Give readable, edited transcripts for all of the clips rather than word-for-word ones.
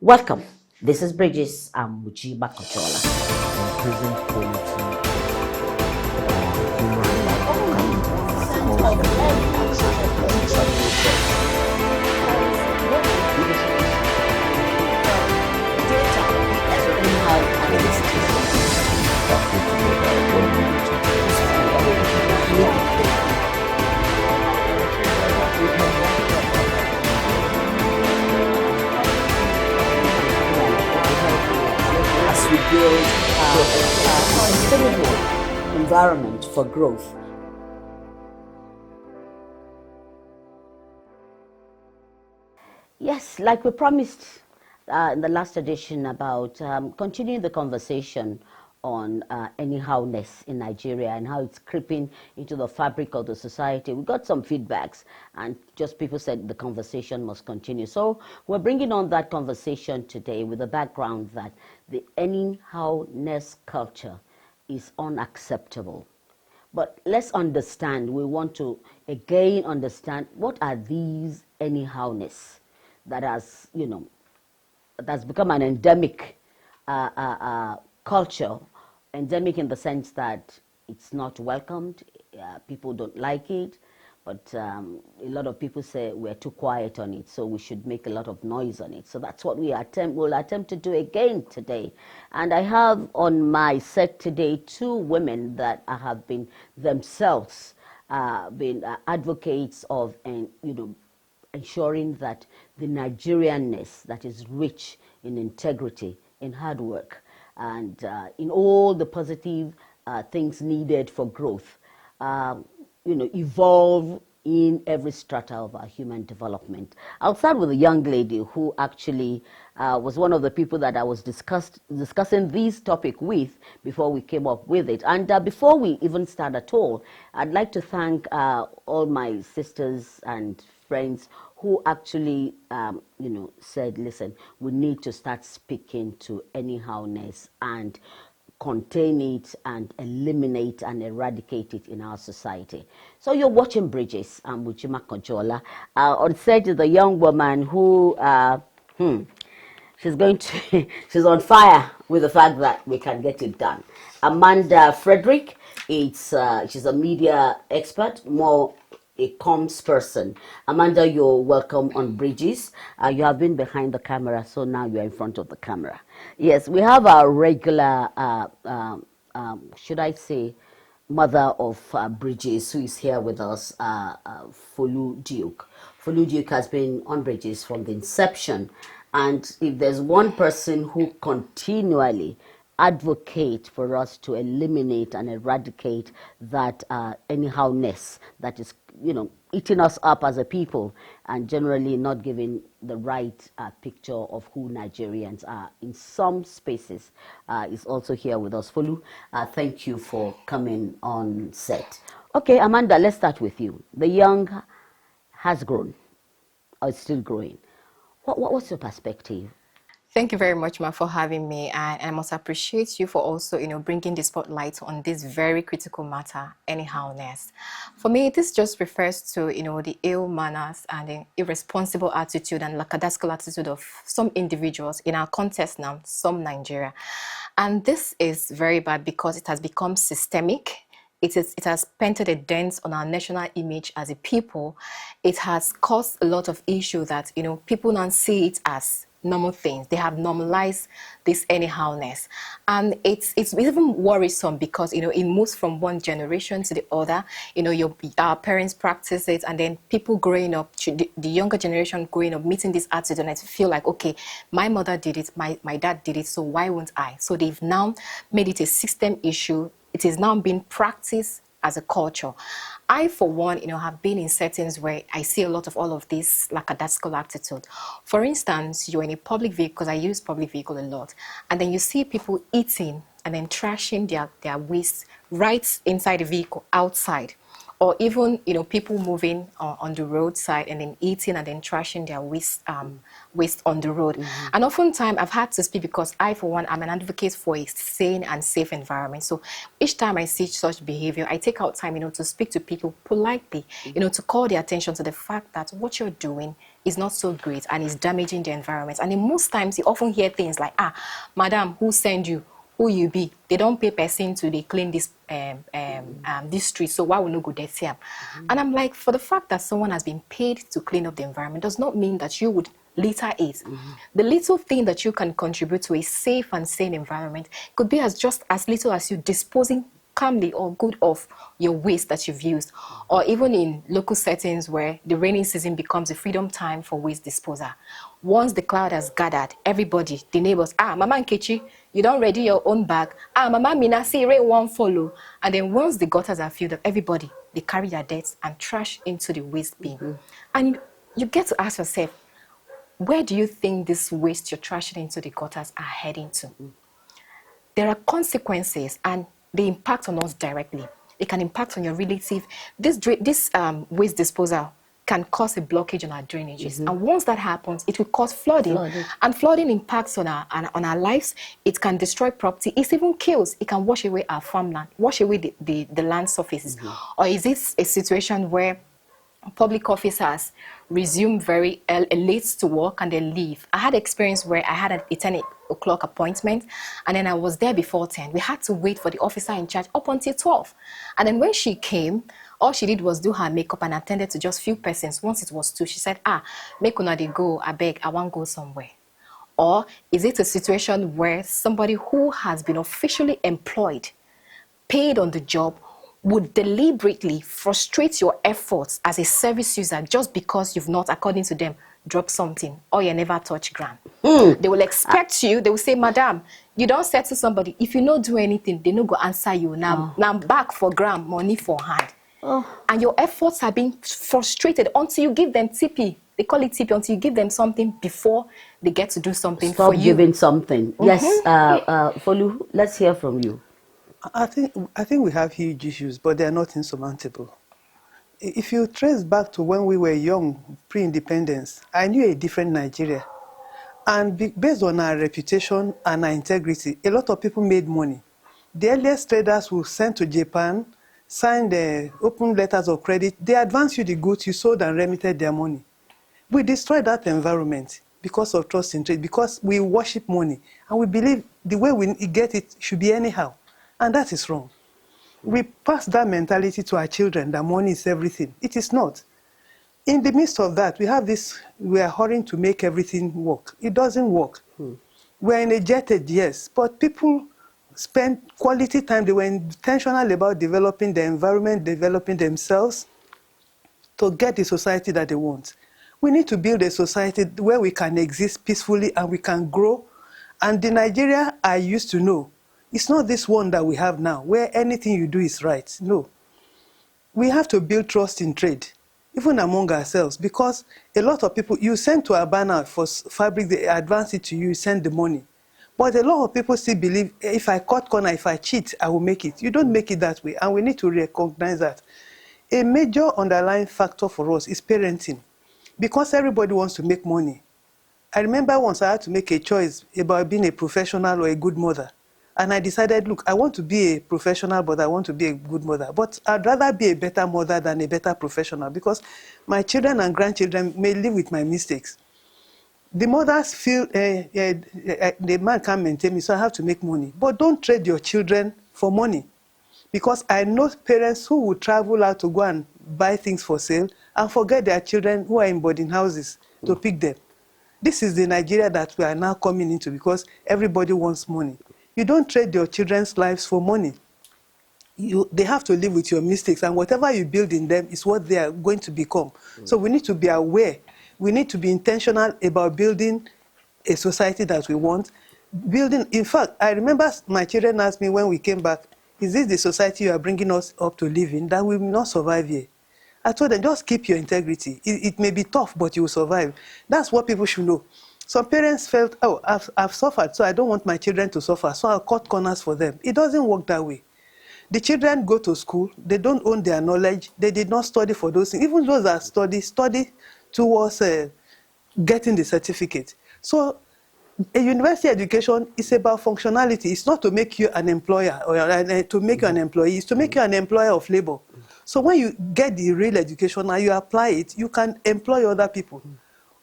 Welcome. This is Bridges Muchi Bakochola. Prison quality human as we build a sustainable environment for growth. Yes, like we promised in the last edition about continuing the conversation on anyhow-ness in Nigeria and how it's creeping into the fabric of the society. We got some feedbacks and just people said the conversation must continue. So we're bringing on that conversation today with the background that the anyhow-ness culture is unacceptable. But let's understand, we want to again understand what are these anyhowness that has, that's become an endemic culture, endemic in the sense that it's not welcomed, people don't like it, but a lot of people say we're too quiet on it, so we should make a lot of noise on it. So that's what we'll attempt to do again today. And I have on my set today two women that have been themselves been advocates of, and ensuring that the Nigerianness that is rich in integrity, in hard work, and in all the positive things needed for growth, evolve in every strata of our human development. I'll start with a young lady who actually was one of the people that I was discussing this topic with before we came up with it. And before we even start at all, I'd like to thank all my sisters and friends who actually, said, listen, we need to start speaking to anyhowness and contain it and eliminate and eradicate it in our society. So you're watching Bridges. I'm Uchima Konchola. On set is a young woman who, she's going to, she's on fire with the fact that we can get it done. Amanda Fredrick, she's a media expert, more a comms person. Amanda, you're welcome on Bridges. You have been behind the camera, so now you're in front of the camera. Yes, we have our regular, should I say, mother of Bridges, who is here with us, Folu Duke. Folu Duke has been on Bridges from the inception. And if there's one person who continually advocate for us to eliminate and eradicate that anyhowness that is, eating us up as a people and generally not giving the right picture of who Nigerians are in some spaces, is also here with us. Folu, thank you for coming on set. Okay, Amanda, let's start with you. The young has grown, or is still growing. What's your perspective? Thank you very much, Ma, for having me. And I must appreciate you for also, bringing the spotlight on this very critical matter, anyhowness. For me, this just refers to, the ill manners and the irresponsible attitude and lackadaisical attitude of some individuals in our context now, some Nigeria. And this is very bad because it has become systemic. It has painted a dent on our national image as a people. It has caused a lot of issue that, people now see it as normal things. They have normalized this anyhowness. And it's even worrisome because, it moves from one generation to the other. Our parents practice it, and then people growing up, the younger generation growing up, meeting this attitude, and I feel like, okay, my mother did it, my dad did it, so why won't I? So they've now made it a system issue. It is now being practiced as a culture. I, for one, have been in settings where I see a lot of all of this lackadaisical attitude. For instance, you're in a public vehicle, because I use public vehicle a lot, and then you see people eating and then trashing their waste right inside the vehicle, outside. Or even, people moving on the roadside and then eating and then trashing their waste on the road. Mm-hmm. And oftentimes I've had to speak because I, for one, I'm an advocate for a sane and safe environment. So each time I see such behavior, I take out time, to speak to people politely, to call their attention to the fact that what you're doing is not so great and is damaging the environment. And in most times, you often hear things like, madam, who send you? Who you be? They don't pay person to they clean this street, so why will no go dirty them? And I'm like, for the fact that someone has been paid to clean up the environment does not mean that you would litter it. The little thing that you can contribute to a safe and sane environment could be as just as little as you disposing calmly or good of your waste that you've used, or even in local settings where the rainy season becomes a freedom time for waste disposal. Once the cloud has gathered, everybody, the neighbors, Mama Nkechi, you don't ready your own bag. Mama Mina, see rain won't follow. And then once the gutters are filled up, everybody, they carry their debts and trash into the waste bin. And you get to ask yourself, where do you think this waste you're trashing into the gutters are heading to? There are consequences, and they impact on us directly. It can impact on your relative. This waste disposal can cause a blockage on our drainages. And once that happens, it will cause flooding. And flooding impacts on our lives. It can destroy property. It even kills. It can wash away our farmland, wash away the land surfaces. Or is this a situation where public officers resume very late to work and then leave? I had experience where I had a 10 o'clock appointment, and then I was there before 10. We had to wait for the officer in charge up until 12. And then when she came, all she did was do her makeup and attended to just few persons. Once it was 2, she said, make una dey go, I beg, I want go somewhere. Or is it a situation where somebody who has been officially employed, paid on the job, would deliberately frustrate your efforts as a service user just because you've not, according to them, dropped something or you never touch ground? They will expect you, they will say, madam, you don't say to somebody, if you don't do anything, they no go answer you. Now back for gram, money for hand. And your efforts are being frustrated until you give them TP. They call it TP, until you give them something before they get to do something for you. Stop giving something. Yes, Folu, let's hear from you. I think we have huge issues, but they are not insurmountable. If you trace back to when we were young, pre-independence, I knew a different Nigeria. And based on our reputation and our integrity, a lot of people made money. The earliest traders who sent to Japan, signed the open letters of credit, they advanced you the goods you sold and remitted their money. We destroyed that environment because of trust in trade, because we worship money. And we believe the way we get it should be anyhow. And that is wrong. We pass that mentality to our children, that money is everything. It is not. In the midst of that, we are hurrying to make everything work. It doesn't work. We're energetic, yes, but people spend quality time. They were intentional about developing the environment, developing themselves to get the society that they want. We need to build a society where we can exist peacefully and we can grow. And the Nigeria I used to know, it's not this one that we have now, where anything you do is right. No. We have to build trust in trade, even among ourselves, because a lot of people, you send to Abana for fabric, they advance it to you, you send the money. But a lot of people still believe, if I cut corner, if I cheat, I will make it. You don't make it that way, and we need to recognize that. A major underlying factor for us is parenting, because everybody wants to make money. I remember once I had to make a choice about being a professional or a good mother. And I decided, look, I want to be a professional, but I want to be a good mother. But I'd rather be a better mother than a better professional, because my children and grandchildren may live with my mistakes. The mothers feel the man can't maintain me, so I have to make money. But don't trade your children for money. Because I know parents who will travel out to go and buy things for sale and forget their children who are in boarding houses to pick them. This is the Nigeria that we are now coming into, because everybody wants money. You don't trade your children's lives for money. They have to live with your mistakes, and whatever you build in them is what they are going to become. So we need to be aware. We need to be intentional about building a society that we want. In fact, I remember my children asked me when we came back, is this the society you are bringing us up to live in, that we will not survive here? I told them, just keep your integrity. It may be tough, but you will survive. That's what people should know. Some parents felt, oh, I've suffered, so I don't want my children to suffer, so I'll cut corners for them. It doesn't work that way. The children go to school, they don't own their knowledge, they did not study for those things. Even those that study towards getting the certificate. So a university education is about functionality. It's not to make you an employer or to make you an employee. It's to make you an employer of labor. So when you get the real education and you apply it, you can employ other people.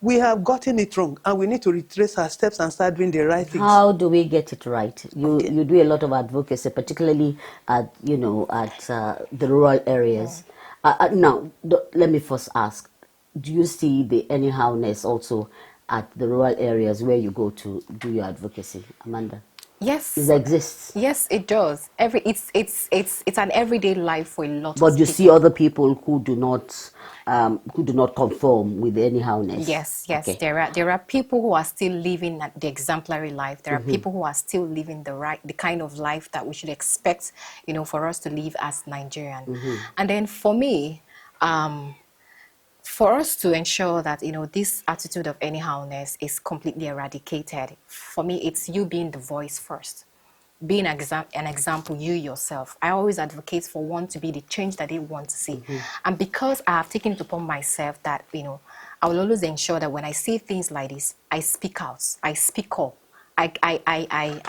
We have gotten it wrong, and we need to retrace our steps and start doing the right things. How do we get it right? Okay. You do a lot of advocacy, particularly at the rural areas. Now, let me first ask: do you see the anyhowness also at the rural areas where you go to do your advocacy, Amanda? Yes. It exists. Yes, it does. It's an everyday life for a lot of But people. you see other people who do not conform with the anyhowness. Yes, yes. Okay. There are people who are still living the exemplary life. There are people who are still living the kind of life that we should expect, for us to live as Nigerian. And then for me, for us to ensure that this attitude of anyhowness is completely eradicated, for me it's you being the voice first, being an example, you yourself. I always advocate for one to be the change that they want to see. And because I have taken it upon myself that I will always ensure that when I see things like this, I speak out, I speak up, I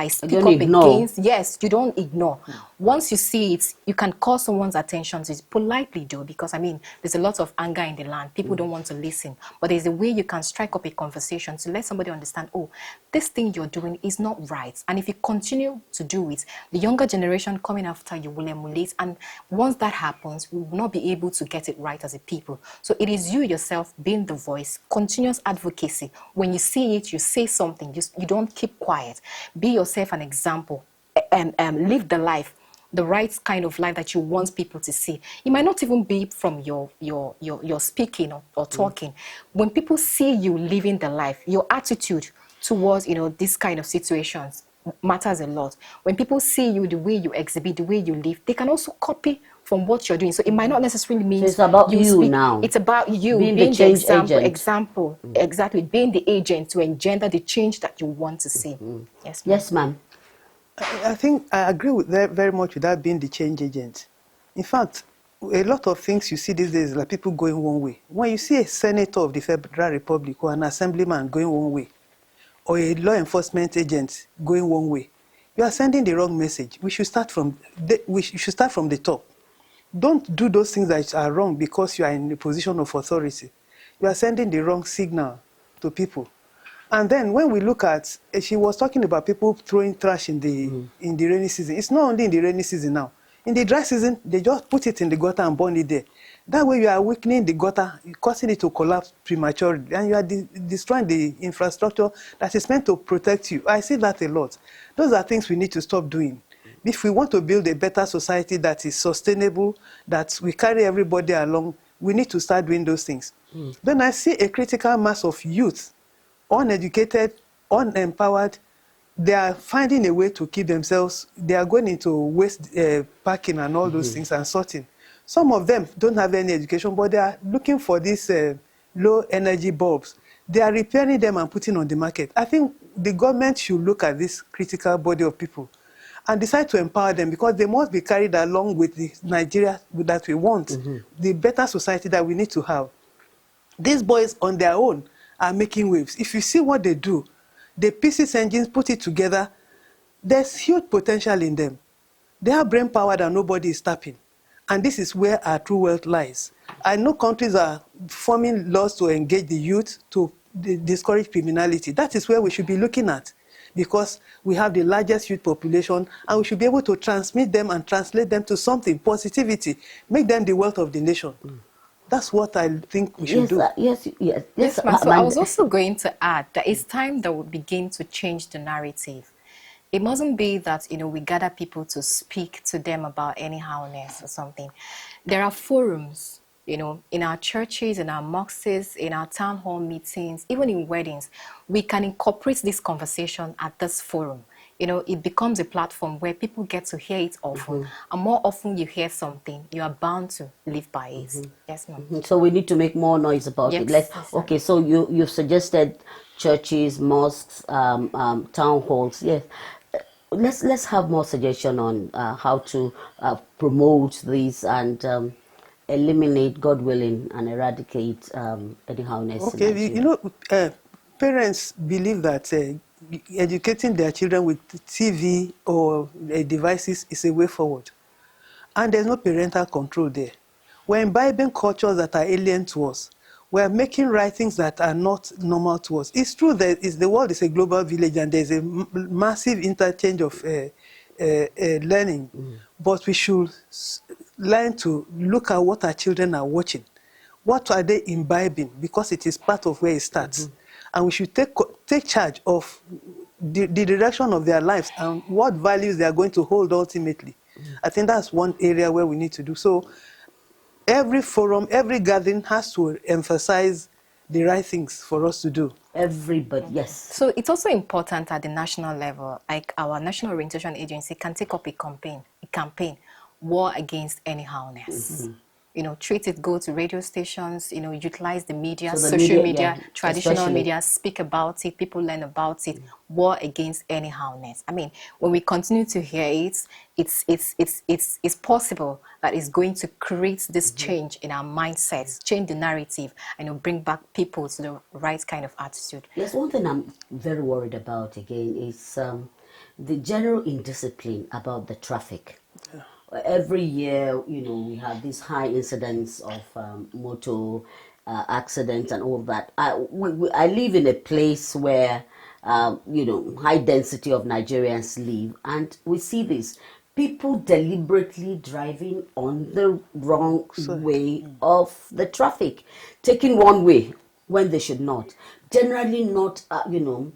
speak up against. Yes, you don't ignore. Once you see it, you can call someone's attention to it politely, though, because there's a lot of anger in the land. People don't want to listen, but there's a way you can strike up a conversation to let somebody understand, oh, this thing you're doing is not right. And if you continue to do it, the younger generation coming after you will emulate, and once that happens, we will not be able to get it right as a people. So it is you yourself being the voice, continuous advocacy. When you see it, you say something. You don't keep quiet. Be yourself an example, and live the life, the right kind of life that you want people to see. It might not even be from your speaking or talking. When people see you living the life, your attitude towards this kind of situations matters a lot. When people see you, the way you exhibit, the way you live, they can also copy from what you're doing. So it might not necessarily mean it's about you now. It's about you being the change example, exactly, being the agent to engender the change that you want to see. Yes, ma'am. Yes, ma'am. I think I agree with that very much with that being the change agent. In fact, a lot of things you see these days, like people going one way. When you see a senator of the Federal Republic or an assemblyman going one way, or a law enforcement agent going one way, you are sending the wrong message. We should start from the top. Don't do those things that are wrong because you are in a position of authority. You are sending the wrong signal to people. And then when we look at, she was talking about people throwing trash in the rainy season. It's not only in the rainy season now. In the dry season, they just put it in the gutter and burn it there. That way you are weakening the gutter, causing it to collapse prematurely, and you are destroying the infrastructure that is meant to protect you. I see that a lot. Those are things we need to stop doing. If we want to build a better society that is sustainable, that we carry everybody along, we need to start doing those things. Then I see a critical mass of youth, uneducated, unempowered. They are finding a way to keep themselves. They are going into waste packing and all those things and sorting. Some of them don't have any education, but they are looking for these low energy bulbs. They are repairing them and putting on the market. I think the government should look at this critical body of people and decide to empower them, because they must be carried along with the Nigeria that we want, the better society that we need to have. These boys on their own are making waves. If you see what they do, the pieces engines, put it together, there's huge potential in them. They have brain power that nobody is tapping. And this is where our true wealth lies. I know countries are forming laws to engage the youth to discourage criminality. That is where we should be looking at, because we have the largest youth population, and we should be able to transmit them and translate them to something, positivity, make them the wealth of the nation. That's what I think we should do. Yes, ma'am. So I was also going to add that it's time that we begin to change the narrative. It mustn't be that, we gather people to speak to them about anyhowness or something. There are forums, in our churches, in our mosques, in our town hall meetings, even in weddings. We can incorporate this conversation at this forum. It becomes a platform where people get to hear it often. And more often you hear something, you are bound to live by it. Yes, ma'am. So we need to make more noise about it. Okay, so you've suggested churches, mosques, town halls. Yes. Let's have more suggestion on how to promote these and eliminate, God willing, and eradicate anyhowness. Okay, parents believe that educating their children with TV or devices is a way forward, and there's no parental control there. We're imbibing cultures that are alien to us. we're making right things that are not normal to us. It's true that the world is a global village and there's a massive interchange of learning, but we should learn to look at what our children are watching. What are they imbibing? Because it is part of where it starts. And we should take charge of the direction of their lives and what values they are going to hold ultimately. I think that's one area where we need to do. So every forum, every gathering has to emphasize the right things for us to do. Everybody, yes. So it's also important at the national level, like our National Orientation Agency can take up a campaign, War Against Anyhow-ness. You know, treat it, go to radio stations, you know, utilize the media, So the social media, media, yeah, traditional especially. media, speak about it, people learn about it. War Against Anyhow-ness. I mean, when we continue to hear it, it's possible that it's going to create this change in our mindsets, change the narrative, and you know, bring back people to the right kind of attitude. Yes, one thing I'm very worried about again is the general indiscipline about the traffic. Every year, you know, we have these high incidents of motor accidents and all that. I live in a place where, you know, high density of Nigerians live, and we see this. People deliberately driving on the wrong way of the traffic, taking one way when they should not. Generally not, you know,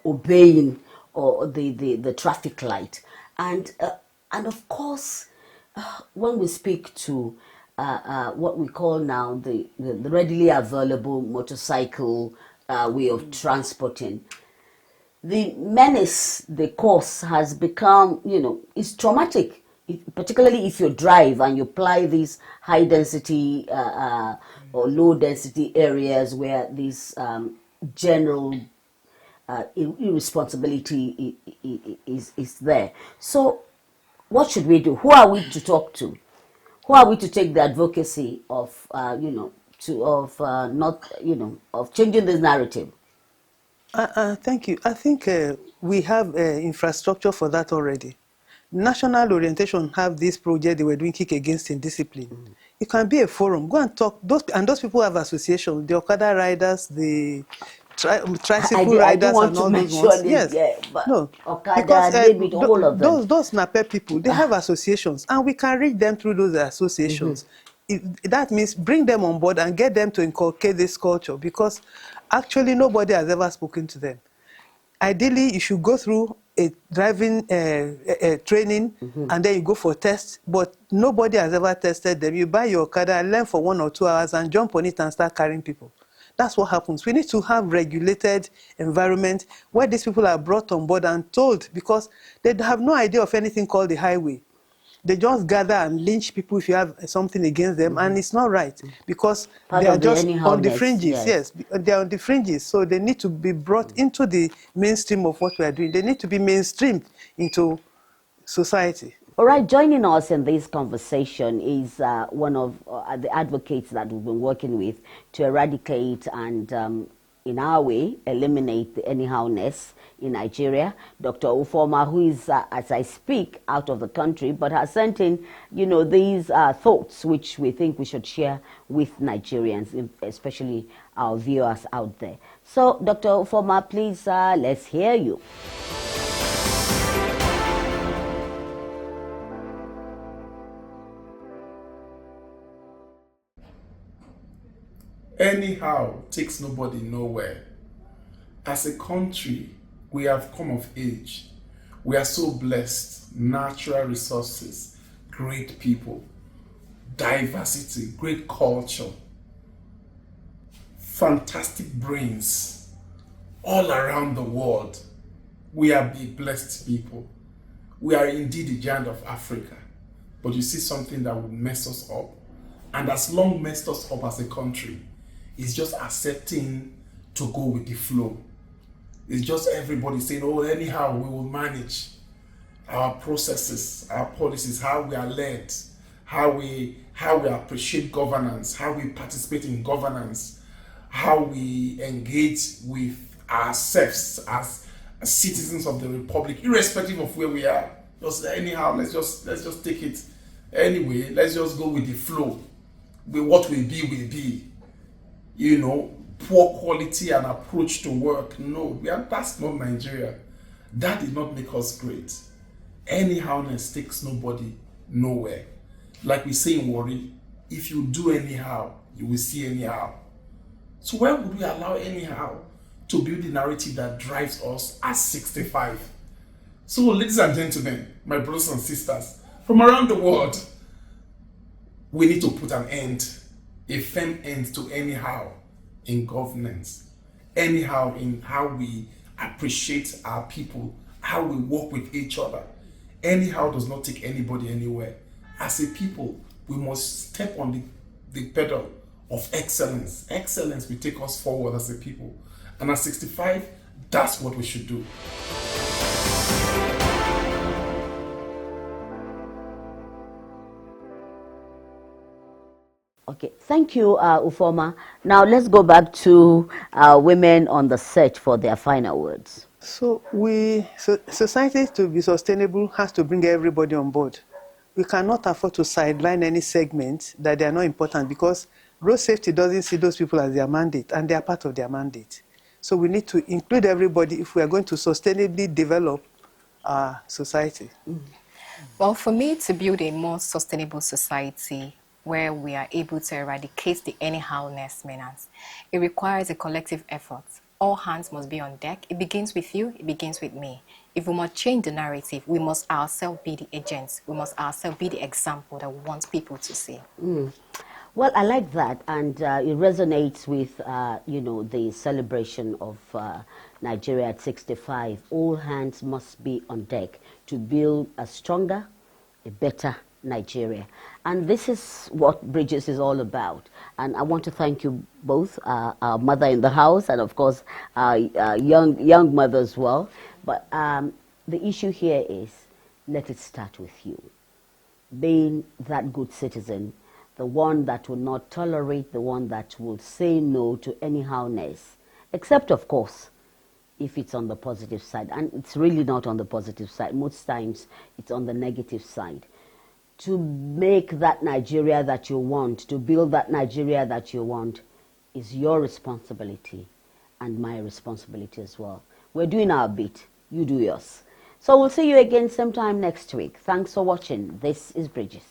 obeying or the traffic light. And of course, when we speak to what we call now the readily available motorcycle way of transporting, the menace they cause has become, you know, is traumatic. Particularly if you drive and you apply these high density or low density areas where this general irresponsibility is there. So what should we do? Who are we to talk to? Who are we to take the advocacy of, you know, not, you know, of changing this narrative? Thank you. I think we have infrastructure for that already. National Orientation have this project they were doing, Kick Against Indiscipline. It can be a forum. Go and talk. Those people have associations. The Okada riders, the tricycle I do riders, want and to all those mention ones. it, Yes. yeah, but No. Okada, Because David, all of them. those Nape people, they have associations, and we can reach them through those associations. That means bring them on board and get them to inculcate this culture, because actually nobody has ever spoken to them. Ideally, you should go through a driving training and then you go for tests, but nobody has ever tested them. You buy your Okada, learn for 1 or 2 hours and jump on it and start carrying people. That's what happens. We need to have regulated environment where these people are brought on board and told, because they have no idea of anything called the highway. They just gather and lynch people if you have something against them, and it's not right, because Part they are of the just on the anyhowness, fringes. yes. Yes, they are on the fringes, so they need to be brought into the mainstream of what we are doing. They need to be mainstreamed into society. All right, joining us in this conversation is one of the advocates that we've been working with to eradicate and, in our way, eliminate the anyhowness in Nigeria. Dr. Ufoma, who is, as I speak, out of the country, but has sent in, you know, these thoughts which we think we should share with Nigerians, especially our viewers out there. So, Dr. Ufoma, please, let's hear you. Anyhow takes nobody nowhere. As a country, we have come of age. We are so blessed. Natural resources, great people, diversity, great culture, fantastic brains all around the world. We are big, blessed people. We are indeed the giant of Africa. But you see something that would mess us up, and has long messed us up as a country, is just accepting to go with the flow. It's just everybody saying, oh, anyhow, we will manage our processes, our policies, how we are led, how we appreciate governance, how we participate in governance, how we engage with ourselves as citizens of the republic, irrespective of where we are. Just anyhow, let's just take it anyway. Let's just go with the flow. With what will be, will be. you know, poor quality and approach to work. No, that's not Nigeria. That did not make us great. Anyhow-ness takes nobody nowhere. Like we say in Warri, if you do anyhow, you will see anyhow. So why would we allow anyhow to build the narrative that drives us at 65? So ladies and gentlemen, my brothers and sisters, from around the world, we need to put an end, a firm end to anyhow in governance, anyhow in how we appreciate our people, how we work with each other. Anyhow does not take anybody anywhere. As a people, we must step on the pedal of excellence. Excellence will take us forward as a people. And at 65, that's what we should do. Okay, thank you, Ufoma. Now let's go back to women on the search for their final words. So society to be sustainable has to bring everybody on board. We cannot afford to sideline any segment that they are not important, because road safety doesn't see those people as their mandate, and they are part of their mandate. So we need to include everybody if we are going to sustainably develop our society. Well, for me, to build a more sustainable society where we are able to eradicate the anyhow-ness menace, it requires a collective effort. All hands must be on deck. It begins with you, it begins with me. If we must change the narrative, we must ourselves be the agents. We must ourselves be the example that we want people to see. Well, I like that, and it resonates with, you know, the celebration of Nigeria at 65. All hands must be on deck to build a stronger, a better Nigeria. And this is what Bridges is all about. And I want to thank you both, our mother in the house, and of course, young mother as well. But the issue here is, let it start with you. Being that good citizen, the one that will not tolerate, the one that will say no to anyhow-ness, except, of course, if it's on the positive side. And it's really not on the positive side. Most times, it's on the negative side. To make that Nigeria that you want, to build that Nigeria that you want, is your responsibility and my responsibility as well. We're doing our bit. You do yours. So we'll see you again sometime next week. Thanks for watching. This is Bridges.